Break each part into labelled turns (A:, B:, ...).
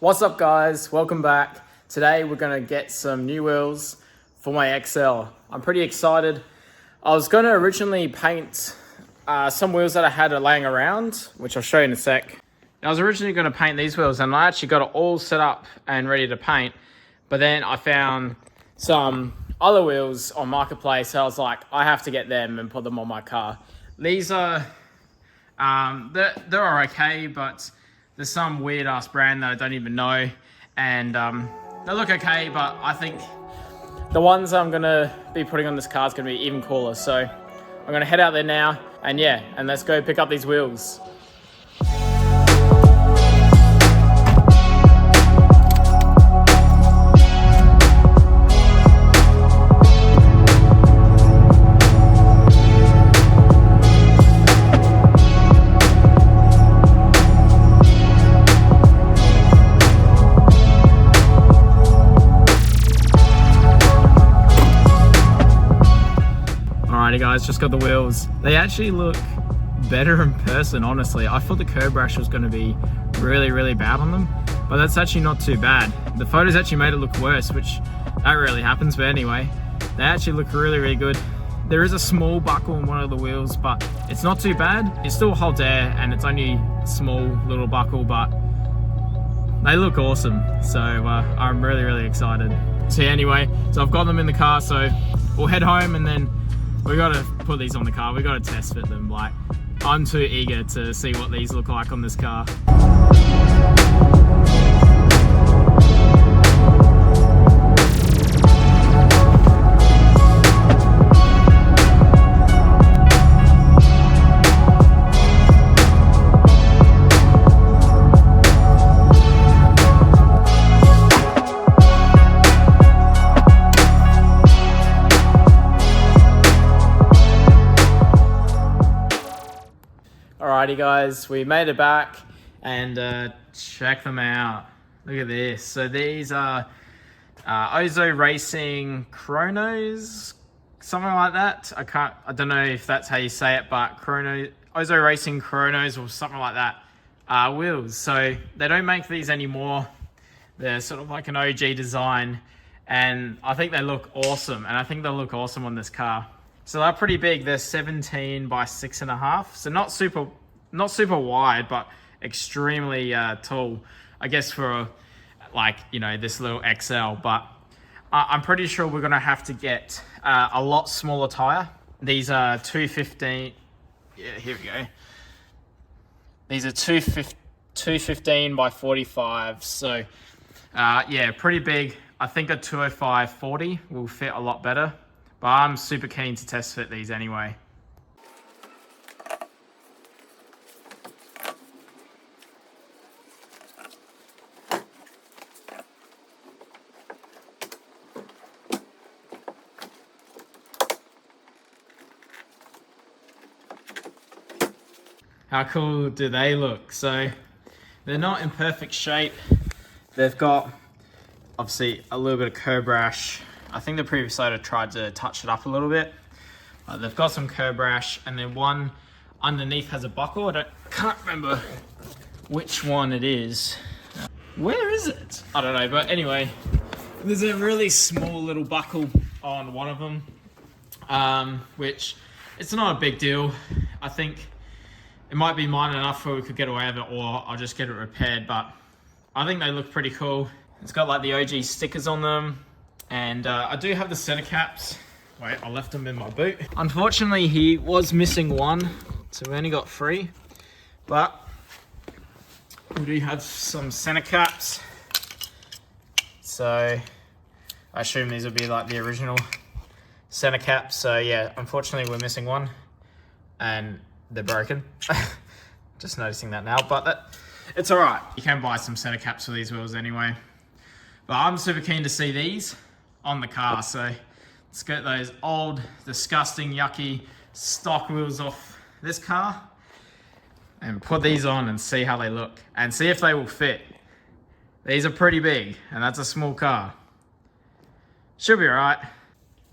A: What's up guys, welcome back. Today we're gonna get some new wheels for my XL. I'm pretty excited. I was gonna originally paint some wheels that I had laying around, which I'll show you in a sec. I was originally gonna paint these wheels and I actually got it all set up and ready to paint, but then I found some other wheels on Marketplace, so I was like, I have to get them and put them on my car. These are, they're okay, but there's some weird ass brand that I don't even know, and they look okay, but I think the ones I'm gonna be putting on this car is gonna be even cooler. So I'm gonna head out there now, and yeah, and let's go pick up these wheels. Alrighty guys, just got the wheels. They actually look better in person, honestly. I thought the curb rash was going to be really bad on them, but that's actually not too bad. The photos actually made it look worse, which that rarely happens, but anyway, they actually look really good. There is a small buckle on one of the wheels, but it's not too bad. It still holds air and it's only a small little buckle, but they look awesome. So I'm really excited. So anyway, so I've got them in the car, so we'll head home and then we gotta put these on the car. We gotta test fit them. Like, I'm too eager to see what these look like on this car. Alrighty guys, we made it back and check them out. Look at this. So these are Ozo Racing Chronos, something like that. I don't know if that's how you say it, but Ozo Racing Chronos or something like that wheels. So they don't make these anymore. They're sort of like an OG design, and I think they look awesome, and I think they'll look awesome on this car. So they're pretty big. They're 17 by 6.5. So not super wide, but extremely tall, I guess, for like, you know, this little XL. But I'm pretty sure we're gonna have to get a lot smaller tire. These are 215. Yeah, here we go. These are 215 by 45. So yeah, pretty big. I think a 205/40 will fit a lot better. But I'm super keen to test fit these anyway. How cool do they look? So they're not in perfect shape. They've got obviously a little bit of curb rash. I think the previous owner tried to touch it up a little bit. They've got some curb rash, and then one underneath has a buckle. Can't remember which one it is. Where is it? I don't know, but anyway, there's a really small little buckle on one of them, which it's not a big deal. I think it might be minor enough where we could get away with it, or I'll just get it repaired, but I think they look pretty cool. It's got like the OG stickers on them. And I do have the center caps. Wait, I left them in my boot. Unfortunately, he was missing one, so we only got 3. But we do have some center caps. So I assume these would be like the original center caps. So yeah, unfortunately, we're missing one, and they're broken. Just noticing that now, but it's all right. You can buy some center caps for these wheels anyway. But I'm super keen to see these on the car, so let's get those old, disgusting, yucky stock wheels off this car and put these on and see how they look and see if they will fit. These are pretty big, and that's a small car. Should be all right.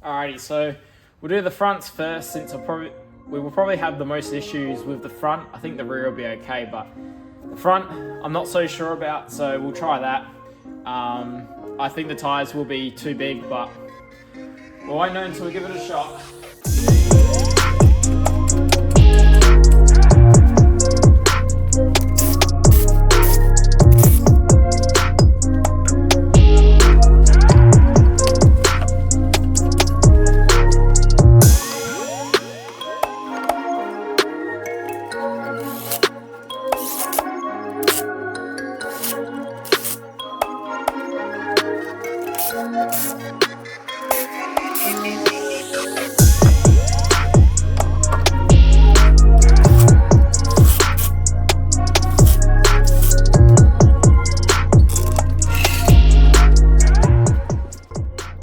A: Alrighty, so we'll do the fronts first, since we will probably have the most issues with the front. I think the rear will be okay, but The front, I'm not so sure about, so we'll try that. I think the tyres will be too big, but we won't know until we give it a shot.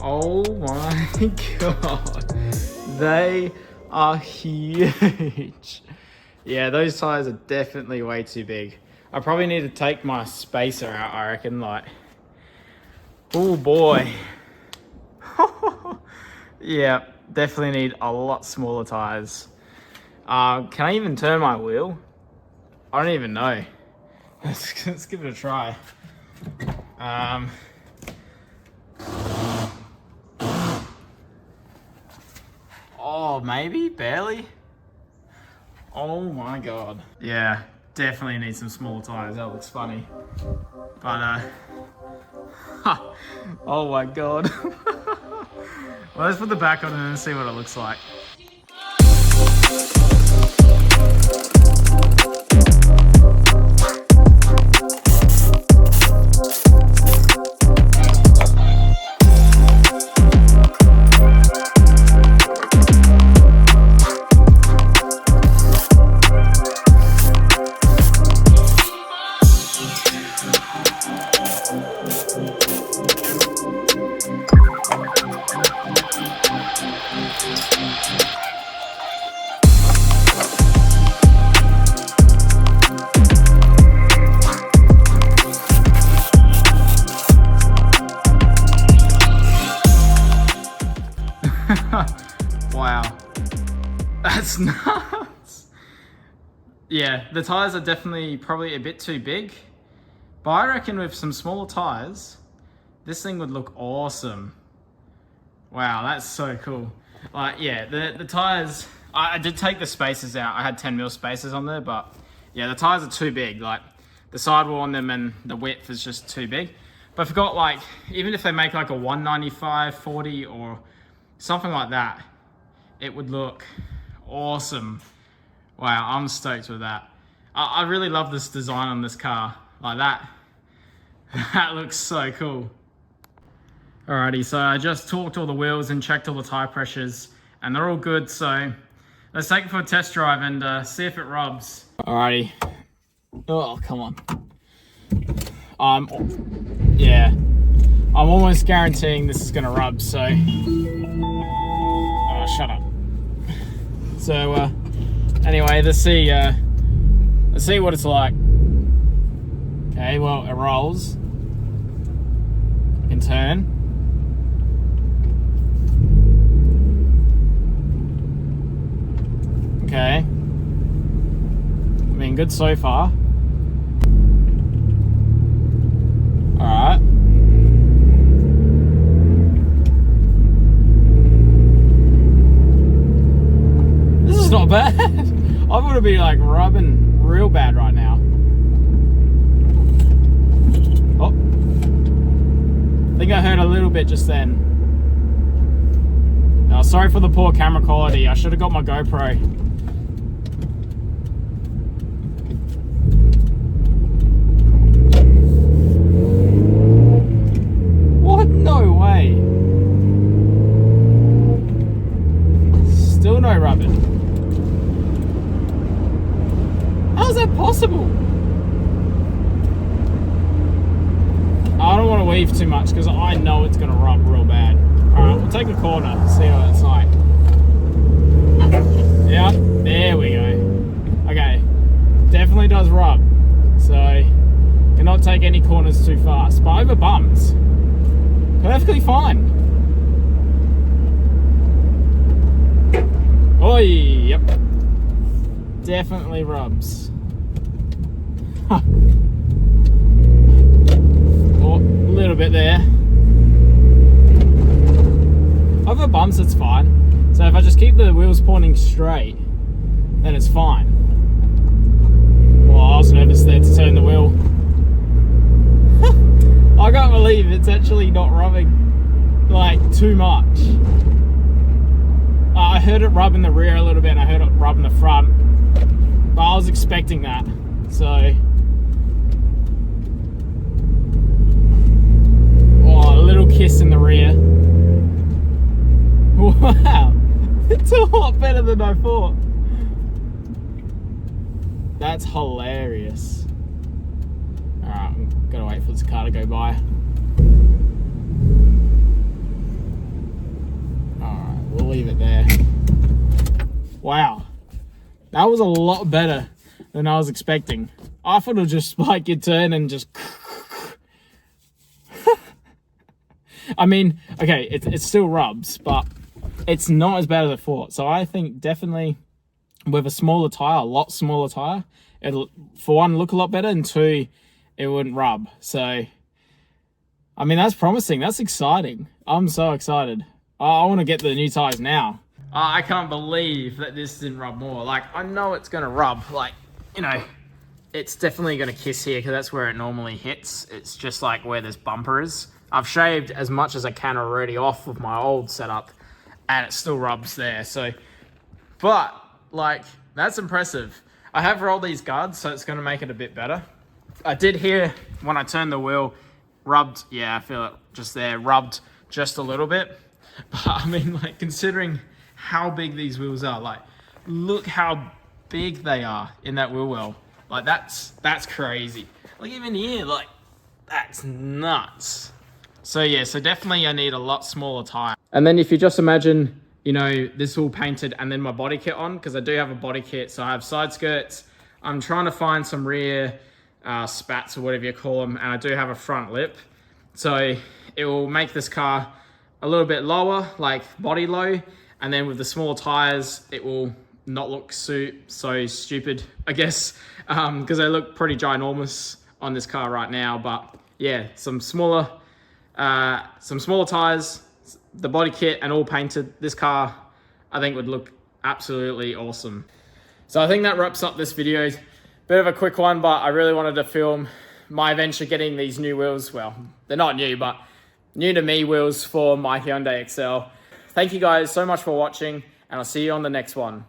A: Oh my god, they are huge. Yeah, those tires are definitely way too big. I probably need to take my spacer out, I reckon, like, oh boy. Yeah, definitely need a lot smaller tires. Can I even turn my wheel? I don't even know. Let's give it a try. Oh, maybe, barely. Oh my god. Yeah, definitely need some smaller tires. That looks funny. But oh my god. Well, let's put the back on and see what it looks like. Wow, that's nuts. Yeah, the tires are definitely probably a bit too big, but I reckon with some smaller tires, this thing would look awesome. Wow, that's so cool. Like, yeah, the tires, I did take the spacers out. I had 10mm spacers on there, but yeah, the tires are too big. Like, the sidewall on them and the width is just too big. But I forgot, like, even if they make like a 195/40 or something like that, it would look awesome. Wow, I'm stoked with that. I really love this design on this car. Like that. That looks so cool. Alrighty, so I just torqued all the wheels and checked all the tire pressures, and they're all good, so let's take it for a test drive and see if it rubs. Alrighty. Oh, come on. Yeah. I'm almost guaranteeing this is gonna rub, so... Oh, shut up. So, anyway, let's see what it's like. Okay, well, it rolls. In turn. Okay. I mean, good so far. Alright. This is not bad. I'm gonna be like rubbing real bad right now. Oh. I think I heard a little bit just then. Oh, sorry for the poor camera quality. I should have got my GoPro. What? No way. Still no rubbing. How's that possible? I don't want to weave too much because I know it's going to rub real bad. Alright, we'll take a corner, see what it's like. Yeah, there we go. Okay, definitely does rub. So, cannot take any corners too fast. But over bumps, perfectly fine. Oh, yep. Definitely rubs. Oh, a little bit there. Over bumps, it's fine. So if I just keep the wheels pointing straight, then it's fine. Well, I was nervous there to turn the wheel. I can't believe it's actually not rubbing like too much. I heard it rub in the rear a little bit and I heard it rub in the front, but I was expecting that, so. Oh, a little kiss in the rear. Wow, it's a lot better than I thought. That's hilarious. Alright, I'm gonna wait for this car to go by. Alright, we'll leave it there. Wow, that was a lot better than I was expecting. I thought it would just like you turn and just. I mean, okay, it still rubs, but it's not as bad as I thought. So I think definitely with a smaller tire, a lot smaller tire, it'll, for one, look a lot better, and two, it wouldn't rub. So, I mean, that's promising. That's exciting. I'm so excited. I want to get the new tires now. I can't believe that this didn't rub more. Like, I know it's going to rub. Like, you know, it's definitely going to kiss here because that's where it normally hits. It's just like where this bumper is. I've shaved as much as I can already off with my old setup, and it still rubs there. So, but like, that's impressive. I have rolled these guards, so it's going to make it a bit better. I did hear when I turned the wheel, rubbed, yeah, I feel it just there, rubbed just a little bit. But I mean, like, considering how big these wheels are, like, look how big they are in that wheel well. Like, that's crazy. Like, even here, like, that's nuts. So yeah, so definitely I need a lot smaller tire. And then if you just imagine, you know, this all painted and then my body kit on, because I do have a body kit. So I have side skirts. I'm trying to find some rear spats or whatever you call them. And I do have a front lip. So it will make this car a little bit lower, like body low. And then with the small tires, it will not look so stupid, I guess, because they look pretty ginormous on this car right now. But yeah, some smaller tires, the body kit, and all painted. This car, I think, would look absolutely awesome. So I think that wraps up this video. Bit of a quick one, but I really wanted to film my adventure getting these new wheels. Well, they're not new, but new to me wheels for my Hyundai Excel. Thank you guys so much for watching, and I'll see you on the next one.